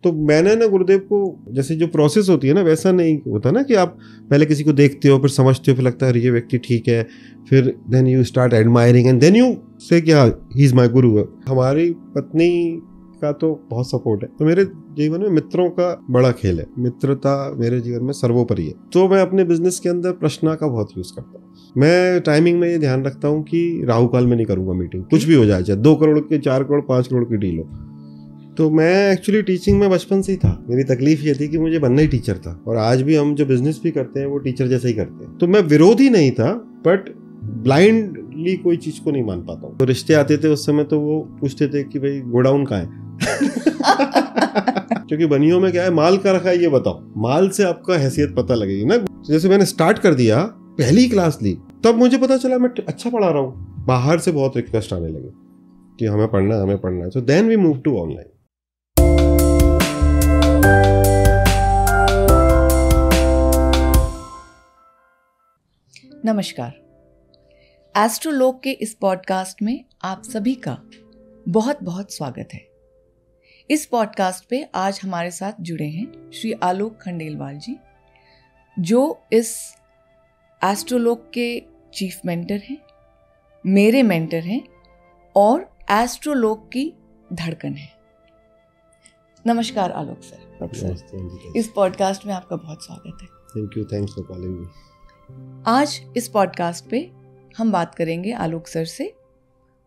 तो मैंने ना गुरुदेव को, जैसे जो प्रोसेस होती है ना वैसा नहीं होता ना कि आप पहले किसी को देखते हो, फिर समझते हो, फिर लगता है ये व्यक्ति ठीक है, फिर then you start admiring and then you say क्या ही इज माय गुरु। हमारी पत्नी का तो बहुत सपोर्ट है, तो मेरे जीवन में मित्रों का बड़ा खेल है, मित्रता मेरे जीवन में सर्वोपरि है। तो मैं अपने बिजनेस के अंदर प्रश्न का बहुत यूज करता हूँ। मैं टाइमिंग में ये ध्यान रखता हूँ कि राहु काल में नहीं करूंगा मीटिंग, कुछ भी हो जाए, चाहे 2 करोड़ की, 4 करोड़, 5 करोड़ की डील हो। तो मैं एक्चुअली टीचिंग में बचपन से ही था। मेरी तकलीफ ये थी कि मुझे बनना ही टीचर था, और आज भी हम जो बिजनेस भी करते हैं वो टीचर जैसे ही करते हैं। तो मैं विरोधी नहीं था, बट ब्लाइंडली कोई चीज को नहीं मान पाता हूँ। तो रिश्ते आते थे उस समय, तो वो पूछते थे कि भाई गोडाउन कहाँ है क्योंकि बनियों में क्या है, माल का रखा है ये बताओ, माल से आपका हैसियत पता लगेगी ना। जैसे मैंने स्टार्ट कर दिया, पहली क्लास ली, तब मुझे पता चला मैं अच्छा पढ़ा रहा हूँ। बाहर से बहुत रिक्वेस्ट आने लगे कि हमें पढ़ना है, हमें पढ़ना है। So then we move to online. नमस्कार। एस्ट्रोलोग के इस पॉडकास्ट में आप सभी का बहुत बहुत स्वागत है। इस पॉडकास्ट पे आज हमारे साथ जुड़े हैं श्री आलोक खंडेलवाल जी, जो इस एस्ट्रोलोग के चीफ मेंटर हैं, मेरे मेंटर हैं और एस्ट्रोलोग की धड़कन है। नमस्कार आलोक सर। इस पॉडकास्ट में आपका बहुत स्वागत है। Thank you, thanks for calling me. आज इस पॉडकास्ट पे हम बात करेंगे आलोक सर से,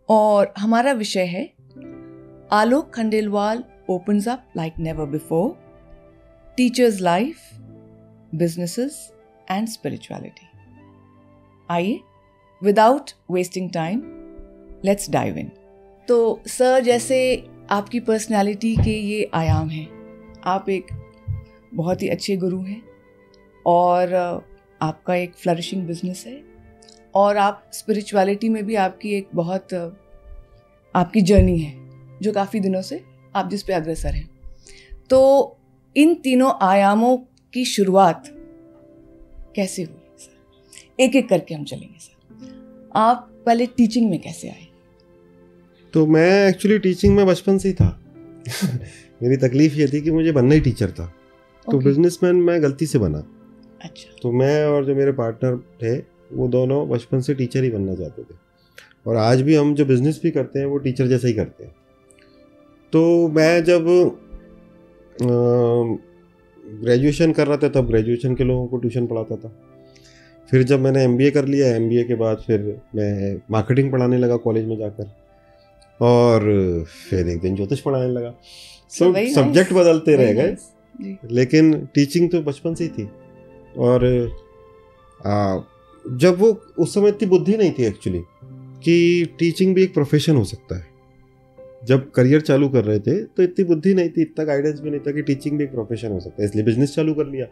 और हमारा विषय है आलोक Khandelwal opens up like never before, teacher's life, businesses and spirituality. आइए, without wasting time, let's dive in. तो सर, जैसे आपकी पर्सनालिटी के ये आयाम हैं, आप एक बहुत ही अच्छे गुरु हैं, और आपका एक फ्लरिशिंग बिजनेस है, और आप स्पिरिचुअलिटी में भी आपकी एक बहुत आपकी जर्नी है जो काफ़ी दिनों से आप जिस पे अग्रसर हैं। तो इन तीनों आयामों की शुरुआत कैसे हुई सर? एक एक करके हम चलेंगे सर। आप पहले टीचिंग में कैसे आए? तो मैं एक्चुअली टीचिंग में बचपन से ही था मेरी तकलीफ ये थी कि मुझे बनना ही टीचर था। तो बिजनेसमैन मैं गलती से बना। अच्छा। तो मैं और जो मेरे पार्टनर थे वो दोनों बचपन से टीचर ही बनना चाहते थे, और आज भी हम जो बिजनेस भी करते हैं वो टीचर जैसा ही करते हैं। तो मैं जब ग्रेजुएशन कर रहा था तब ग्रेजुएशन के लोगों को ट्यूशन पढ़ाता था। फिर जब मैंने एमबीए कर लिया, एमबीए के बाद फिर मैं मार्केटिंग पढ़ाने लगा कॉलेज में जाकर, और फिर एक दिन ज्योतिष पढ़ाने लगा। सो सब्जेक्ट बदलते रह गए, लेकिन टीचिंग तो बचपन से ही थी। और जब वो उस समय इतनी बुद्धि नहीं थी एक्चुअली कि टीचिंग भी एक प्रोफेशन हो सकता है। जब करियर चालू कर रहे थे तो इतनी बुद्धि नहीं थी, इतना गाइडेंस भी नहीं था कि टीचिंग भी एक प्रोफेशन हो सकता है, इसलिए बिजनेस चालू कर लिया।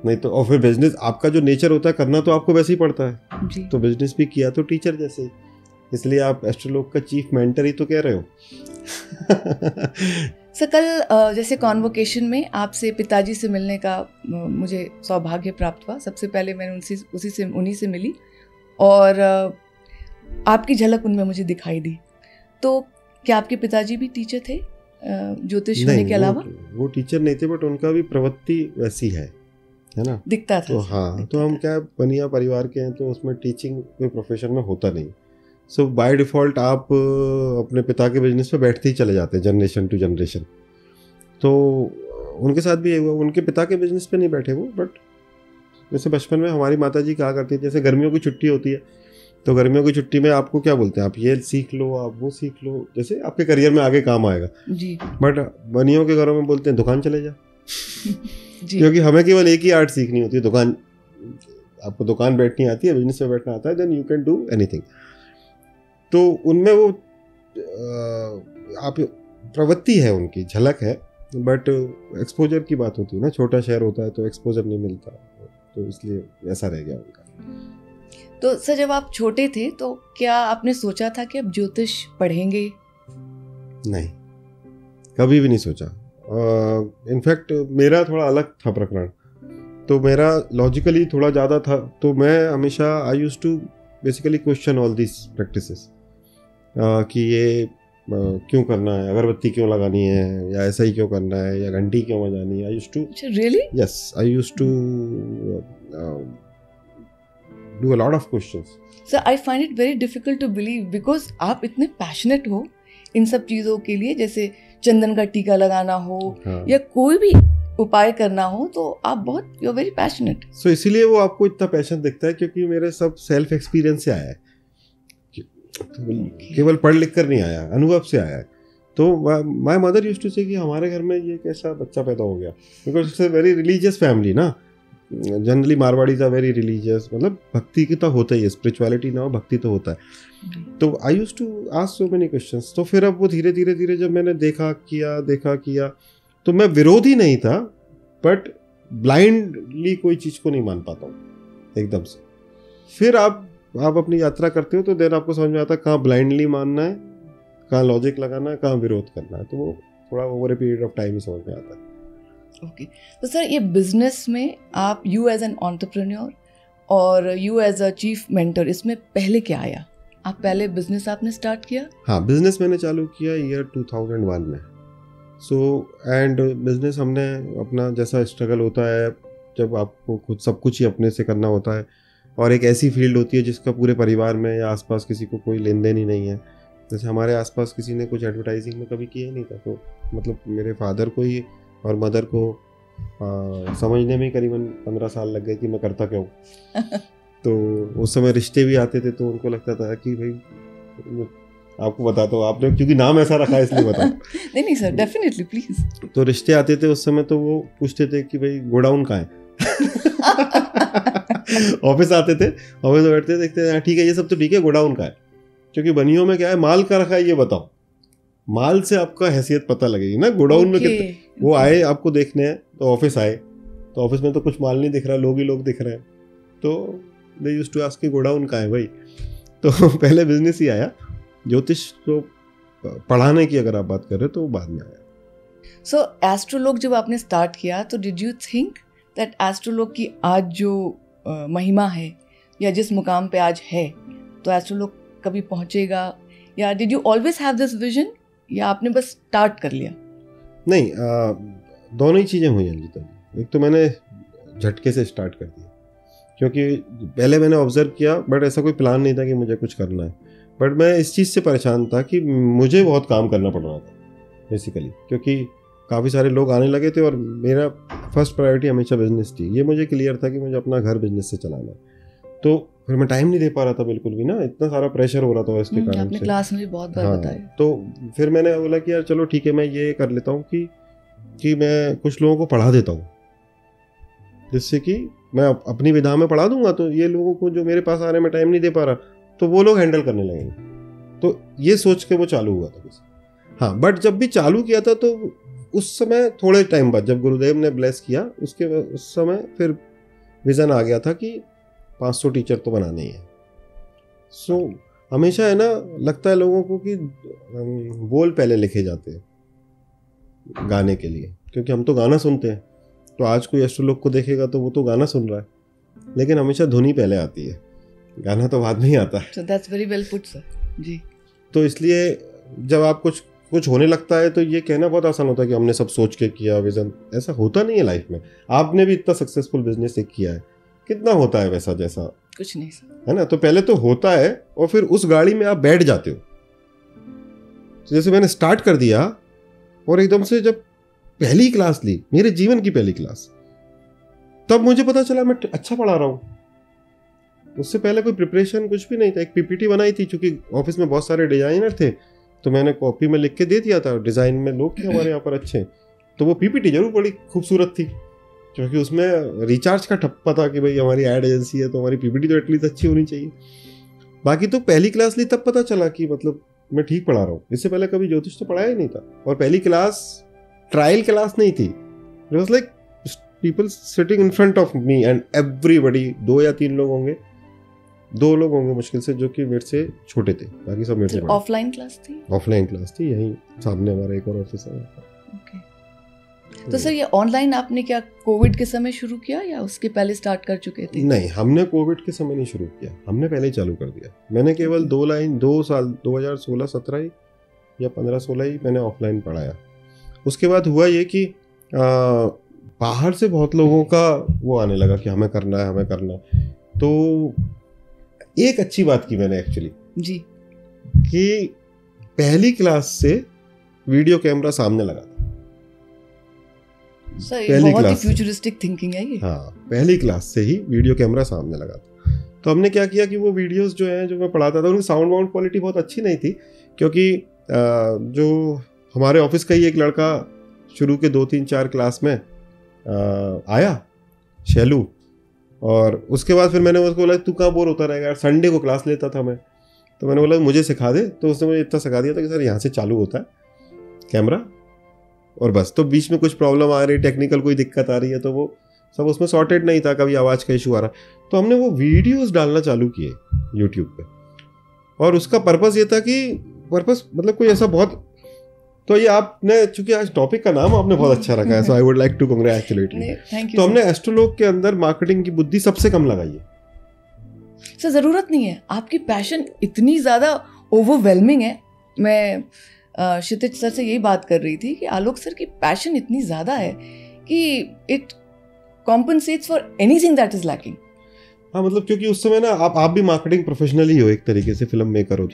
नहीं तो, और फिर बिजनेस आपका जो नेचर होता है करना तो आपको वैसे ही पड़ता है जी। तो बिजनेस भी किया तो टीचर जैसे ही, इसलिए आप एस्ट्रोलोग का चीफ मेंटर ही तो कह रहे हो सर, कल जैसे कॉन्वोकेशन में आपसे पिताजी से मिलने का मुझे सौभाग्य प्राप्त हुआ। सबसे पहले मैंने उन्हीं से मिली, और आपकी झलक उनमें मुझे दिखाई दी। तो क्या आपके पिताजी भी टीचर थे ज्योतिष होने के अलावा? वो टीचर नहीं थे, बट उनका भी प्रवृत्ति वैसी है ना, दिखता था। तो हाँ, तो हम क्या बनिया परिवार के हैं, तो उसमें टीचिंग कोई प्रोफेशन में होता नहीं। सो बाय डिफ़ॉल्ट आप अपने पिता के बिजनेस पे बैठते ही चले जाते हैं, जनरेशन टू जनरेशन। तो उनके साथ भी हुआ, उनके पिता के बिजनेस पे नहीं बैठे वो, बट जैसे बचपन में हमारी माता जी कहा करती थी, जैसे गर्मियों की छुट्टी होती है तो गर्मियों की छुट्टी में आपको क्या बोलते हैं, आप ये सीख लो, आप वो सीख लो, जैसे आपके करियर में आगे काम आएगा जी। बट बनियों के घरों में बोलते हैं दुकान चले जा क्योंकि हमें केवल एक ही आर्ट सीखनी होती है, दुकान। आपको दुकान बैठनी आती है, बिजनेस में बैठना आता है, then you can do anything. तो उनमें वो आप प्रवृत्ति है, उनकी झलक है, बट एक्सपोजर की बात होती है ना, छोटा शहर होता है तो एक्सपोजर नहीं मिलता, तो इसलिए ऐसा रह गया उनका। तो सर, जब आप छोटे थे तो क्या आपने सोचा था कि अब ज्योतिष पढ़ेंगे? नहीं, कभी भी नहीं सोचा। इनफैक्ट मेरा थोड़ा अलग था प्रकरण, तो मेरा लॉजिकली थोड़ा ज़्यादा था। तो मैं हमेशा I used to basically question all this practices कि ये क्यों करना है, अगरबत्ती क्यों लगानी है, या ऐसा ही क्यों करना है, या घंटी क्यों बजानी है. I used to really yes I used to do a lot of questions. So I find it very difficult to believe because आप इतने पैशनेट हो इन सब चीज़ों के लिए, जैसे चंदन का टीका लगाना हो या कोई भी उपाय करना हो, तो आप बहुत यू आर वेरी पैशनेट. सो इसीलिए वो आपको इतना पैशन दिखता है, क्योंकि मेरे सब सेल्फ एक्सपीरियंस से आया है, केवल पढ़ लिख कर नहीं आया, अनुभव से आया है. तो माय मदर यूज्ड टू से कि हमारे घर में ये कैसा बच्चा पैदा हो गया, because it's a very religious family ना. Generally Marwaris are very religious, मतलब भक्ति की तो होता ही है, स्पिरिचुअलिटी ना हो भक्ति तो होता है. तो I used to ask so many questions. तो फिर अब वो धीरे धीरे जब मैंने देखा किया तो मैं विरोधी नहीं था, बट ब्लाइंडली कोई चीज़ को नहीं मान पाता हूँ एकदम से. फिर आप अपनी यात्रा करते हो तो देन आपको समझ में आता है कहाँ ब्लाइंडली मानना है, कहाँ लॉजिक लगाना है, कहाँ विरोध करना है. तो वो थोड़ा over a period of time ही समझ में आता है. ओके. तो सर ये बिजनेस में आप यू एज एन एंटरप्रेन्योर और you as a chief mentor, इसमें पहले क्या आया? आप पहले बिजनेस आपने स्टार्ट किया? हाँ, बिजनेस मैंने चालू किया ईयर 2001 में. सो एंड बिजनेस हमने अपना, जैसा स्ट्रगल होता है जब आपको खुद सब कुछ ही अपने से करना होता है, और एक ऐसी फील्ड होती है जिसका पूरे परिवार में या आसपास किसी को कोई लेन देन ही नहीं है. जैसे हमारे आसपास किसी ने कुछ एडवर्टाइजिंग में कभी किया ही नहीं था, तो मतलब मेरे फादर को ही और मदर को समझने में करीबन 15 साल लग गए कि मैं करता क्या हूँ. तो उस समय रिश्ते भी आते थे, तो उनको लगता था कि भाई आपको बताता हूँ, आपने क्योंकि नाम ऐसा रखा है इसलिए बताओ. नहीं सर, डेफिनेटली प्लीज. तो रिश्ते आते थे उस समय, तो वो पूछते थे कि भाई गोडाउन कहाँ है. ऑफिस आते थे, ऑफिस में बैठते देखते हैं ठीक है ये सब तो ठीक है, गोडाउन का है, क्योंकि बनियों में क्या है, माल का रखा है ये बताओ. माल से आपका हैसियत पता लगेगी ना, गोडाउन में कितने. वो आए आपको देखने हैं तो ऑफिस आए, तो ऑफिस में तो कुछ माल नहीं दिख रहा, लोग ही लोग दिख रहे हैं. तो दे यूज्ड टू आस्क कि गोडाउन कहाँ है भाई. तो पहले बिजनेस ही आया. ज्योतिष को पढ़ाने की अगर आप बात कर रहे हो तो बाद में आया. सो एस्ट्रोलॉग जब आपने स्टार्ट किया तो डिड यू थिंक दैट एस्ट्रोलॉग की आज जो महिमा है या जिस मुकाम पे आज है, तो एस्ट्रोलॉग कभी पहुंचेगा, या did you always have this vision, या आपने बस स्टार्ट कर लिया? नहीं, दोनों ही चीज़ें हुई अंजिता जी. एक तो मैंने झटके से स्टार्ट कर दिया, क्योंकि पहले मैंने ऑब्जर्व किया, बट ऐसा कोई प्लान नहीं था कि मुझे कुछ करना है. बट मैं इस चीज़ से परेशान था कि मुझे बहुत काम करना पड़ रहा था बेसिकली, क्योंकि काफ़ी सारे लोग आने लगे थे और मेरा फर्स्ट प्रायोरिटी हमेशा बिजनेस थी. ये मुझे क्लियर था कि मुझे अपना घर बिजनेस से चलाना है. तो फिर मैं टाइम नहीं दे पा रहा था बिल्कुल भी ना, इतना सारा प्रेशर हो रहा था इसके कारण आपने से. क्लास में भी बहुत बार बताया. तो फिर मैंने बोला कि यार चलो ठीक है, मैं ये कर लेता हूँ कि मैं कुछ लोगों को पढ़ा देता हूँ, जिससे कि मैं अपनी विधा में पढ़ा दूंगा, तो ये लोगों को जो मेरे पास आने में टाइम नहीं दे पा रहा, तो वो लोग हैंडल करने लगेंगे. तो ये सोच के वो चालू हुआ था. हाँ, बट जब भी चालू किया था तो उस समय थोड़े टाइम बाद जब गुरुदेव ने ब्लेस किया, उस समय फिर विज़न आ गया था कि 500 टीचर तो बनाने ही है. सो हमेशा है ना, लगता है लोगों को कि बोल पहले लिखे जाते हैं गाने के लिए, क्योंकि हम तो गाना सुनते हैं. तो आज कोई एस्ट्रोलॉग को देखेगा तो वो तो गाना सुन रहा है, लेकिन हमेशा धुनी पहले आती है, गाना तो बाद में ही आता है. So that's very well put, sir. जी. तो इसलिए जब आप कुछ होने लगता है तो ये कहना बहुत आसान होता है कि हमने सब सोच के किया, विजन. ऐसा होता नहीं है लाइफ में. आपने भी इतना सक्सेसफुल बिजनेस एक किया है, कितना होता है वैसा जैसा? कुछ नहीं सर, है ना. तो पहले तो होता है और फिर उस गाड़ी में आप बैठ जाते हो. जैसे मैंने स्टार्ट कर दिया और एकदम से जब पहली क्लास ली, मेरे जीवन की पहली क्लास, तब मुझे पता चला मैं अच्छा पढ़ा रहा हूँ. उससे पहले कोई प्रिपरेशन कुछ भी नहीं था. एक पीपीटी बनाई थी, क्योंकि ऑफिस में बहुत सारे डिजाइनर थे, तो मैंने कॉपी में लिख के दे दिया था. डिजाइन में लोग थे हमारे यहाँ पर अच्छे, तो वो पीपीटी जरूर बड़ी खूबसूरत थी, क्योंकि उसमें रिचार्ज का ठप्पा था कि भाई हमारी एड एजेंसी है तो हमारी पीपीटी तो एटलीस्ट अच्छी होनी चाहिए. बाकी तो पहली क्लास ली तब पता चला कि मतलब मैं ठीक पढ़ा रहा हूँ. इससे पहले कभी ज्योतिष तो पढ़ाया ही नहीं था. और पहली क्लास ट्रायल क्लास नहीं थी. It was like people sitting in front of me and everybody. 2 या 3 लोग होंगे, 2 लोग होंगे मुश्किल से, जो कि मेरे से छोटे थे, बाकी सब मेरे से बड़े. ऑफलाइन क्लास थी? ऑफलाइन क्लास थी, यहीं सामने हमारा एक और ऑफिस है. ओके. तो सर ये ऑनलाइन आपने क्या कोविड के समय शुरू किया या उसके पहले स्टार्ट कर चुके थे? नहीं, हमने कोविड के समय नहीं शुरू किया, हमने पहले ही चालू कर दिया. मैंने केवल 2 साल 2016-17 या 15-16 ही मैंने ऑफलाइन पढ़ाया। उसके बाद हुआ ये कि बाहर से बहुत लोगों का वो आने लगा कि हमें करना है। तो एक अच्छी बात की मैंने एक्चुअली जी कि पहली क्लास से वीडियो कैमरा सामने लगा था। पहली बहुत ही फ्यूचरिस्टिक थिंकिंग है ये। हाँ, पहली क्लास से ही वीडियो कैमरा सामने लगा था। तो हमने क्या किया कि वो वीडियोस जो हैं जो मैं पढ़ाता था उनकी साउंड वाउंड क्वालिटी बहुत अच्छी नहीं थी, क्योंकि जो हमारे ऑफिस का ही एक लड़का शुरू के 2-3-4 क्लास में आया, शैलू, और उसके बाद फिर मैंने उसको बोला तू कहाँ बोर होता रहेगा यार, संडे को क्लास लेता था मैं, तो मैंने बोला मुझे सिखा दे। तो उसने मुझे इतना सिखा दिया था कि सर यहाँ से चालू होता है कैमरा और बस। तो बीच में कुछ प्रॉब्लम आ रही, टेक्निकल कोई दिक्कत आ रही है, तो वो सब उसमें सॉर्टेड नहीं था, कभी आवाज़ का इशू आ रहा, तो हमने वो वीडियोस डालना चालू किए यूट्यूब पे। और उसका पर्पस ये था कि मतलब कोई ऐसा बहुत, तो ये आपने, चूंकि आज टॉपिक का नाम आपने बहुत अच्छा रखा है, so I would like to congratulate you. तो हमने एस्ट्रोलॉग के अंदर मार्केटिंग की बुद्धि सबसे कम लगाई है। सर ज़रूरत नहीं है, आपकी पैशन इतनी ज़्यादा ओवरवेलमिंग है। मैं क्षितिज सर से यही बात कर रही थी कि आलोक सर की पैशन इतनी ज़्यादा है कि it compensates for anything that is lacking. हाँ, मतलब क्योंकि उस समय ना आप भी मार्केटिंग प्रोफेशनल ही हो एक तरीके से, फिल्म मेकर हो,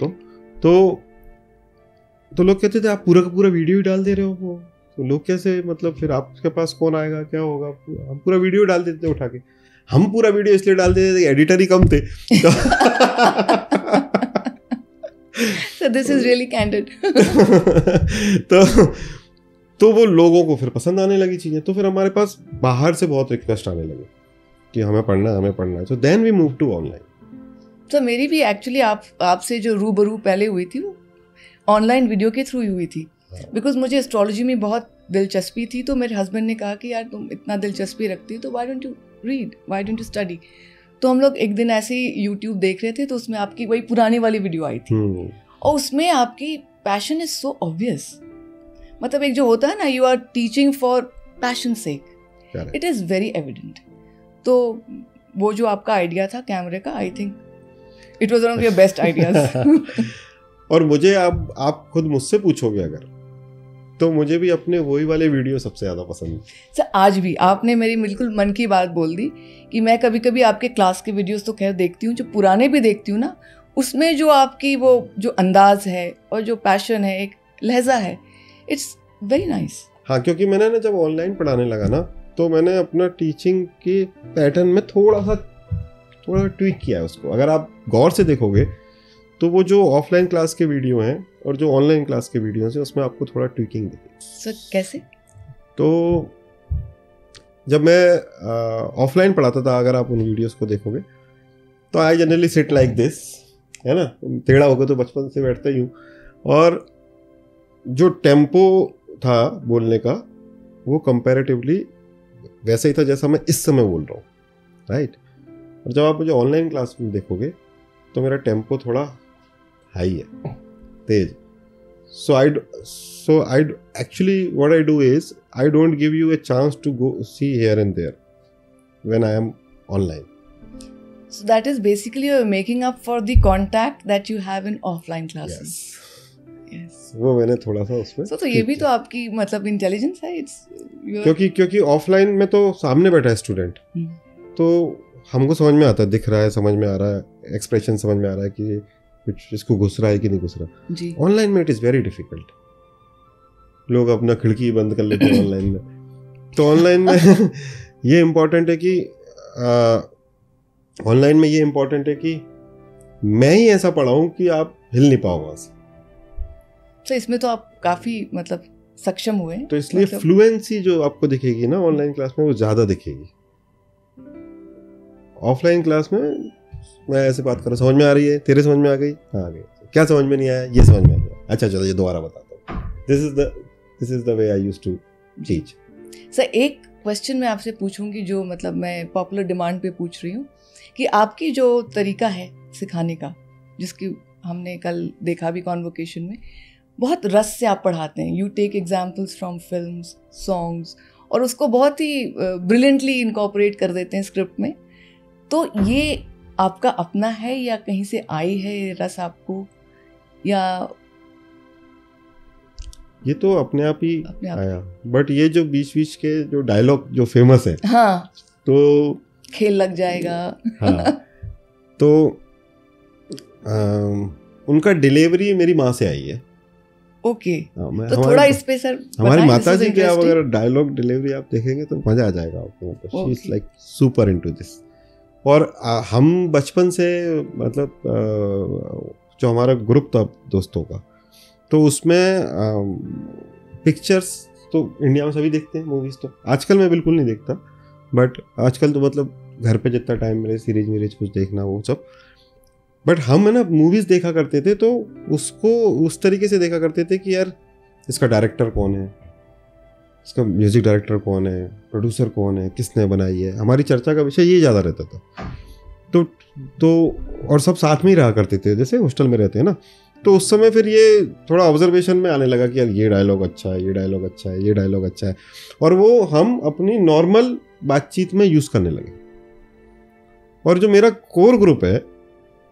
तो लोग कहते थे आप पूरा का पूरा वीडियो ही डाल दे रहे हो, वो तो लोग कैसे, मतलब फिर आपके पास कौन आएगा, क्या होगा। हम पूरा वीडियो डाल देते थे उठा के। हम पूरा वीडियो इसलिए डाल देते थे, एडिटर ही कम थे। So this is really candid. तो वो लोगों को फिर पसंद आने लगी चीजें, तो फिर हमारे पास बाहर से बहुत रिक्वेस्ट आने लगे कि हमें पढ़ना है। So then we moved to online. तो मेरी भी एक्चुअली आपसे जो रूबरू पहले हुई थी वो ऑनलाइन वीडियो के थ्रू ही हुई थी, बिकॉज मुझे एस्ट्रोलॉजी में बहुत दिलचस्पी थी। तो मेरे हस्बैंड ने कहा कि यार तुम इतना दिलचस्पी रखती हो तो why don't you read, why don't you study. तो हम लोग एक दिन ऐसे ही यूट्यूब देख रहे थे, तो उसमें आपकी वही पुरानी वाली वीडियो आई थी और उसमें आपकी पैशन इज सो ऑब्वियस। मतलब एक जो होता है ना, you are teaching for passion sake, it is very evident. तो वो जो आपका आइडिया था कैमरे का, I think it was one of your best ideas. और मुझे आप खुद मुझसे पूछोगे अगर, तो मुझे भी अपने वही वाले वीडियो सबसे ज़्यादा पसंद है। सर आज भी आपने मेरी बिल्कुल मन की बात बोल दी कि मैं कभी कभी आपके क्लास के वीडियोस तो खैर देखती हूँ, जो पुराने भी देखती हूँ ना, उसमें जो आपकी वो जो अंदाज है और जो पैशन है, एक लहजा है, इट्स वेरी नाइस। हाँ, क्योंकि मैंने ना जब ऑनलाइन पढ़ाने लगा ना, तो मैंने अपना टीचिंग के पैटर्न में थोड़ा ट्वीक किया है उसको। अगर आप गौर से देखोगे तो वो जो ऑफलाइन क्लास के वीडियो हैं और जो ऑनलाइन क्लास के वीडियो हैं, उसमें आपको थोड़ा ट्विकिंग दिखेगी। सर कैसे? तो जब मैं ऑफलाइन पढ़ाता था, अगर आप उन वीडियोस को देखोगे तो I generally sit like this, है ना, टेढ़ा होकर तो बचपन से बैठता ही हूँ, और जो टेम्पो था बोलने का वो कंपैरेटिवली वैसा ही था जैसा मैं इस समय बोल रहा हूँ, राइट। और जब आप मुझे ऑनलाइन क्लास में देखोगे तो मेरा टेम्पो थोड़ा हाई है, तेज। So I actually what I do is I don't give you a chance to go see here and there when I am online. So that is basically you're making up for the contact that you have in offline classes. Yes. वो मैंने थोड़ा सा उसमें तो ये भी तो आपकी मतलब इंटेलिजेंस है। क्योंकि ऑफलाइन में तो सामने बैठा है स्टूडेंट, तो हमको समझ में आता है, दिख रहा है, समझ में आ रहा है, एक्सप्रेशन समझ में आ रहा है कि कुछ इसको घुस रहा है कि नहीं घुस रहा। ऑनलाइन में इट इज़ वेरी डिफिकल्ट। लोग अपना खिड़की बंद कर लेते हैं ऑनलाइन में। तो ऑनलाइन में ये इम्पोर्टेंट है कि ऑनलाइन में ये इम्पोर्टेंट है कि मैं ही ऐसा पढ़ाऊँ कि आप हिल नहीं पाओ वहाँ से। तो इसमें तो आप काफ़ी मतलब सक्षम हुए, तो इसलिए फ्लुएंसी जो आपको दिखेगी ना ऑनलाइन क्लास में, वो ज़्यादा दिखेगी। ऑफलाइन क्लास में मैं ऐसे बात कर रहा, समझ में आ रही है, तेरे समझ में आ गई, हाँ आ गई, क्या समझ में नहीं आया, ये समझ में आ गया, अच्छा चलो ये दोबारा बताता हूँ। This is the way I used to teach. Sir एक क्वेश्चन मैं आपसे पूछूंगी जो मतलब मैं पॉपुलर डिमांड पे पूछ रही हूँ कि आपकी जो तरीका है सिखाने का, जिसकी हमने कल देखा भी कॉन्वोकेशन में, बहुत रस से आप पढ़ाते हैं। You take examples from films, songs, और उसको बहुत ही ब्रिलियंटली इनकॉर्पोरेट कर देते हैं स्क्रिप्ट में। तो ये आपका अपना है या कहीं से आई है ये रस आपको, या ये तो अपने आप ही आया। बट ये जो बीच बीच के जो डायलॉग जो फेमस है, हाँ, तो खेल लग जाएगा, हाँ, तो उनका डिलीवरी मेरी माँ से आई है। ओके, तो थोड़ा इस पे सर हमारी माता जी के आप अगर डायलॉग डिलीवरी आप देखेंगे तो मजा आ जाएगा आपको। She is like super into this. और हम बचपन से मतलब जो हमारा ग्रुप था दोस्तों का, तो उसमें पिक्चर्स तो इंडिया में सभी देखते हैं, मूवीज़ तो आजकल मैं बिल्कुल नहीं देखता, बट आजकल तो मतलब घर पे जितना टाइम मिले सीरीज वीरीज कुछ देखना वो सब। बट हम है ना मूवीज़ देखा करते थे तो उसको उस तरीके से देखा करते थे कि यार इसका डायरेक्टर कौन है, इसका म्यूज़िक डायरेक्टर कौन है, प्रोड्यूसर कौन है, किसने बनाई है। हमारी चर्चा का विषय ये ज़्यादा रहता था। तो और सब साथ में ही रहा करते थे, जैसे हॉस्टल में रहते हैं ना, तो उस समय फिर ये थोड़ा ऑब्जर्वेशन में आने लगा कि यार ये डायलॉग अच्छा है, ये डायलॉग अच्छा है, ये डायलॉग अच्छा है, और वो हम अपनी नॉर्मल बातचीत में यूज़ करने लगे। और जो मेरा कोर ग्रुप है,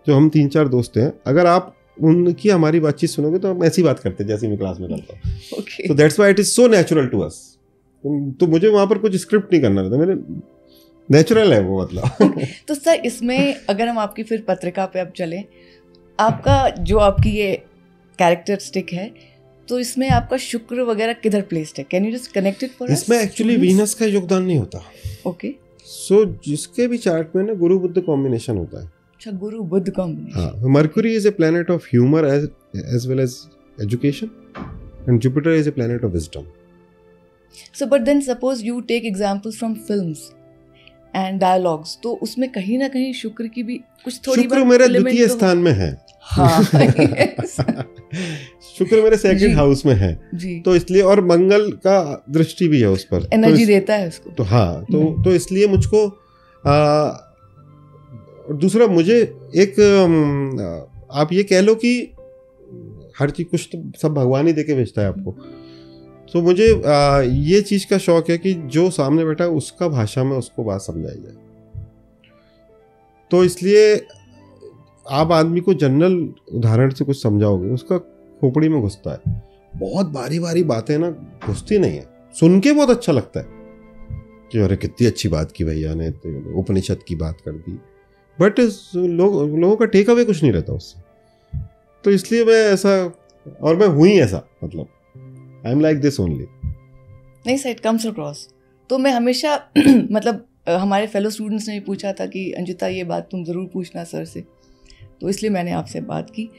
जो हम 3-4 दोस्त हैं, अगर आप उनकी हमारी बातचीत सुनोगे तो हम ऐसी बात करते हैं जैसे मैं क्लास में करता हूँ। तो that's why it is so natural to us. तो मुझे वहाँ पर कुछ स्क्रिप्ट नहीं करना रहता, मेरे नेचुरल है वो मतलब। तो सर इसमें अगर हम आपकी फिर पत्रिका पे अब चलें, आपका जो आपकी ये कैरेक्टरिस्टिक है, तो इसमें आपका शुक्र वगैरह किधर प्लेस्ड है? Can you just connect it for us? इसमें एक्चुअली वीनस का योगदान नहीं होता। ओके, सो जिसके भी चार्ट में ना गुरु बुध कॉम्बिनेशन होता है। अच्छा, गुरु बुध कॉम्बिनेशन। हाँ, Mercury is a planet of humour as well as education, and Jupiter is a planet of wisdom. So but then suppose you take examples from films and dialogues, तो उसमें कहीं ना कहीं शुक्र की भी कुछ थोड़ी शुक्र मेरा द्वितीय स्थान में है। हाँ, शुक्र मेरे सेकंड हाउस में है जी। तो इसलिए, और मंगल का दृष्टि भी है उस पर, एनर्जी देता है उसको। तो हाँ, तो इसलिए मुझको दूसरा मुझे एक आप ये कह लो कि हर चीज कुछ तो सब भगवान ही देके भेजता है आपको। तो मुझे ये चीज़ का शौक है कि जो सामने बैठा है उसका भाषा में उसको बात समझाई जाए। तो इसलिए आप आदमी को जनरल उदाहरण से कुछ समझाओगे, उसका खोपड़ी में घुसता है। बहुत बारी बारी बातें ना घुसती नहीं है, सुन के बहुत अच्छा लगता है कि अरे कितनी अच्छी बात की भैया ने, उपनिषद की बात कर दी, बट लोगों का टेक अवे कुछ नहीं रहता उससे। तो इसलिए मैं ऐसा, और मैं हुई ऐसा, मतलब I am like this only. नहीं सर, इट कम्स अक्रॉस। तो मैं हमेशा मतलब हमारे फेलो स्टूडेंट्स ने भी पूछा था कि अंजिता ये बात तुम ज़रूर पूछना सर से, तो इसलिए मैंने आपसे बात की।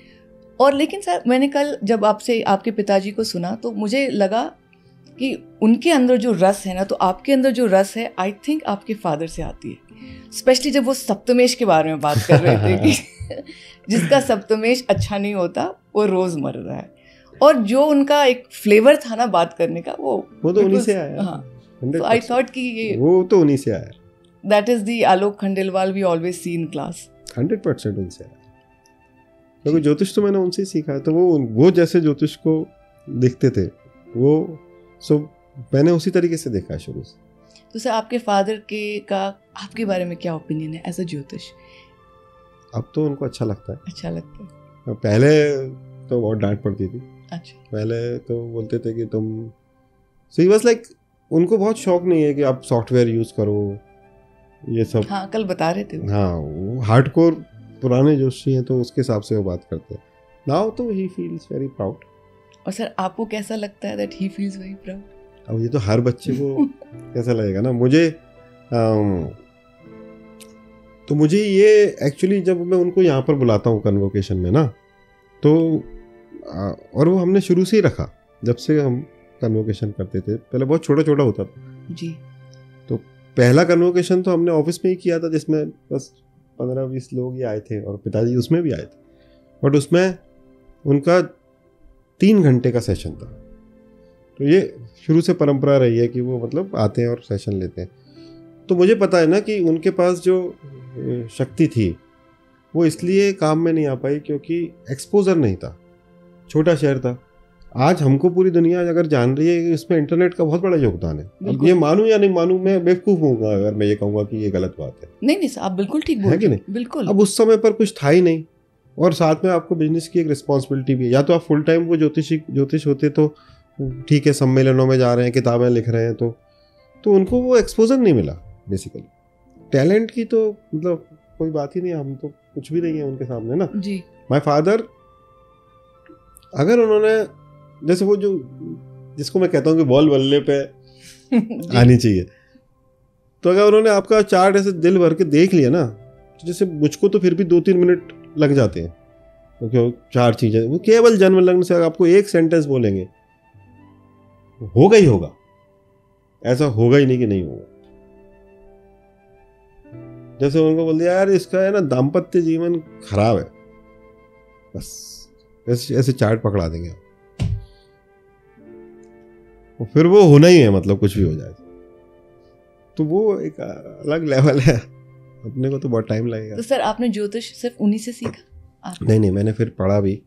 और लेकिन सर मैंने कल जब आपसे आपके पिताजी को सुना तो मुझे लगा कि उनके अंदर जो रस है ना, तो आपके अंदर जो रस है आई थिंक आपके फादर से आती है। स्पेशली जब वो सप्तमेश के बारे में बात कर रहे थे कि जिसका सप्तमेश अच्छा नहीं होता वो रोज़ मर रहा है, और जो उनका एक फ्लेवर था ना बात करने का, वो तो उन्हीं से आया। हाँ, तो आई थॉट कि ये वो तो उन्हीं से आया। That is the Alok Khandelwal we always see in class. 100% उनसे आया, क्योंकि ज्योतिष तो मैंने उनसे ही सीखा है। तो वो जैसे ज्योतिष को देखते थे वो सब मैंने उसी तरीके से देखा शुरू से। तो सर आपके फादर का आपके बारे में क्या ओपिनियन है एज अ ज्योतिष? अब तो उनको अच्छा लगता है। अच्छा लगता है। पहले तो बहुत डांट पड़ती थी। अच्छा। पहले तो बोलते थे कि तुम, सो ही वाज लाइक, उनको बहुत शौक नहीं है कि आप सॉफ्टवेयर यूज करो ये सब। हाँ, कल बता रहे थे। हाँ, वो हार्डकोर पुराने जोशी हैं तो उसके हिसाब से वो बात करते हैं। नाउ तो ही फील्स वेरी प्राउड। और सर आपको कैसा लगता है that he feels very proud? अब ये तो हर बच्चे को कैसा लगेगा ना। मुझे तो मुझे ये एक्चुअली जब मैं उनको यहाँ पर बुलाता हूँ कन्वोकेशन में ना, तो और वो हमने शुरू से ही रखा, जब से हम कन्वोकेशन करते थे। पहले बहुत छोटा छोटा होता था जी। तो पहला कन्वोकेशन तो हमने ऑफिस में ही किया था, जिसमें बस 15-20 लोग ही आए थे और पिताजी उसमें भी आए थे। बट उसमें उनका 3 घंटे का सेशन था। तो ये शुरू से परंपरा रही है कि वो मतलब आते हैं और सेशन लेते हैं। तो मुझे पता है ना कि उनके पास जो शक्ति थी वो इसलिए काम में नहीं आ पाई क्योंकि एक्सपोजर नहीं था, छोटा शहर था। आज हमको पूरी दुनिया अगर जान रही है, इसमें इंटरनेट का बहुत बड़ा योगदान है। अब ये मानूं या नहीं मानूं, मैं बेवकूफ़ हूँगा अगर मैं ये कहूँगा कि ये गलत बात है। नहीं आप बिल्कुल ठीक बोल रहे हैं, बिल्कुल। अब उस समय पर कुछ था ही नहीं, और साथ में आपको बिजनेस की एक रिस्पॉन्सिबिलिटी भी है। या तो आप फुल टाइम वो ज्योतिष होते तो ठीक है सम्मेलनों में जा रहे हैं, किताबें लिख रहे हैं, तो उनको वो एक्सपोजर नहीं मिला बेसिकली। टैलेंट की तो मतलब कोई बात ही नहीं, हम तो कुछ भी नहीं है उनके सामने ना जी। माय फादर, अगर उन्होंने जैसे वो जो जिसको मैं कहता हूँ कि बॉल बल्ले पे आनी चाहिए, तो अगर उन्होंने आपका चार्ट ऐसे दिल भर के देख लिया ना, तो जैसे मुझको तो फिर भी 2-3 मिनट लग जाते हैं, क्योंकि 4 चीजें वो केवल जन्म लग्न से आपको एक सेंटेंस बोलेंगे, होगा ही होगा, ऐसा होगा ही नहीं कि नहीं होगा। जैसे उनको बोल दिया यार इसका है ना दाम्पत्य जीवन खराब है, बस ऐसे चार्ट पकड़ा देंगे आप, और फिर वो होना ही है, मतलब कुछ भी हो जाए। तो वो एक अलग लेवल है, अपने को तो बहुत टाइम लगेगा। तो सर आपने ज्योतिष सिर्फ उन्हीं से सीखा? नहीं, मैंने फिर पढ़ा भी,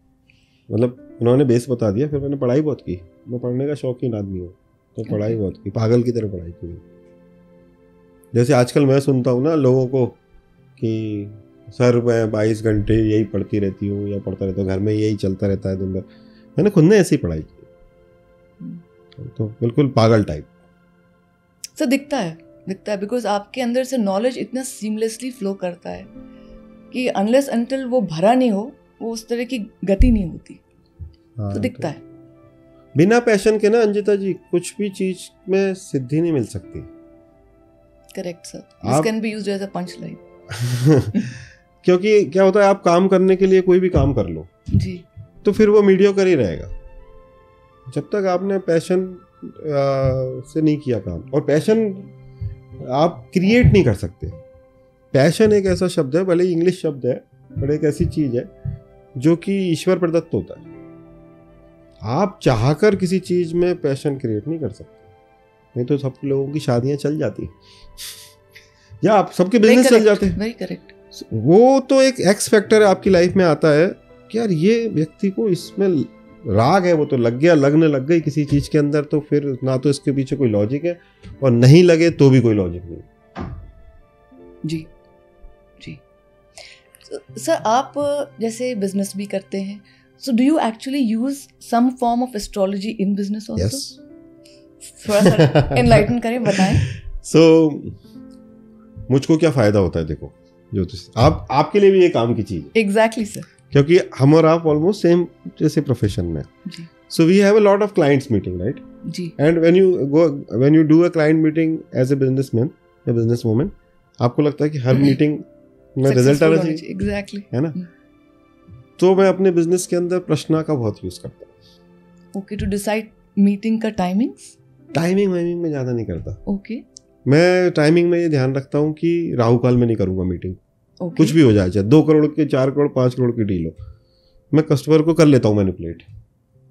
मतलब उन्होंने बेस बता दिया, फिर मैंने पढ़ाई बहुत की। मैं पढ़ने का शौकीन आदमी हूँ, तो पढ़ाई बहुत की, पागल की तरह पढ़ाई की। जैसे आजकल मैं सुनता हूँ ना लोगों को कि सर मैं 22 घंटे यही पढ़ती रहती हूँ या पढ़ता रहता हूँ, घर में यही चलता रहता है दिन भर। मैंने खुद ने ऐसी पढ़ाई की, तो बिल्कुल पागल टाइप। सर दिखता है बिकॉज आपके अंदर से नॉलेज इतना सीमलेसली फ्लो करता है कि अनलेस अनटिल वो भरा नहीं हो, वो उस तरह की गति नहीं होती। तो दिखता है। बिना पैशन के ना अंजिता जी कुछ भी चीज में सिद्धि नहीं मिल सकती। Correct sir, this can be used as a punch line. क्योंकि क्या होता है, आप काम करने के लिए कोई भी काम कर लो जी, तो फिर वो मीडियोकर ही रहेगा जब तक आपने पैशन से नहीं किया काम। और पैशन आप क्रिएट नहीं कर सकते। पैशन एक ऐसा शब्द है, भले इंग्लिश शब्द है, पर एक ऐसी चीज है जो कि ईश्वर प्रदत्त होता है। आप चाहकर किसी चीज में पैशन क्रिएट नहीं कर सकते, नहीं तो सब लोगों की शादियां चल जाती या आप सबके बिजनेस चल जाते हैं। Very correct. वो तो एक एक्स फैक्टर आपकी लाइफ में आता है कि यार ये व्यक्ति को इसमें राग है, वो तो लग गया, लगने लग गई किसी चीज के अंदर, तो फिर ना तो इसके पीछे कोई लॉजिक है और नहीं लगे तो भी कोई लॉजिक नहीं। जी जी सर, आप जैसे बिजनेस भी करते हैं, so do you actually use some form of astrology in business also? Yes. थोड़ा सा enlighten करें, बताएं। So मुझको क्या फायदा होता है, देखो ज्योतिष आपके लिए भी ये काम की चीज है। Exactly sir. क्योंकि हम और आप ऑलमोस्ट सेम जैसे प्रोफेशन में। जी। So we have a lot of clients meeting, right? Ji. And when you do a client meeting as a businessman, a businesswoman, आपको लगता है कि हर मीटिंग में रिजल्ट आना चाहिए। Exactly. है ना? तो मैं अपने बिजनेस के अंदर प्रश्न का बहुत यूज करता हूँ। ओके, टू डिसाइड मीटिंग का टाइमिंग्स? टाइमिंग में ज्यादा नहीं करता। ओके। मैं टाइमिंग में ये ध्यान रखता हूँ कि राहु काल में नहीं करूँगा मीटिंग। Okay. कुछ भी हो जाए, चाहे 2 करोड़ की, 4 करोड़, 5 करोड़ की डील हो, मैं कस्टमर को कर लेता हूँ मैनिपुलेट।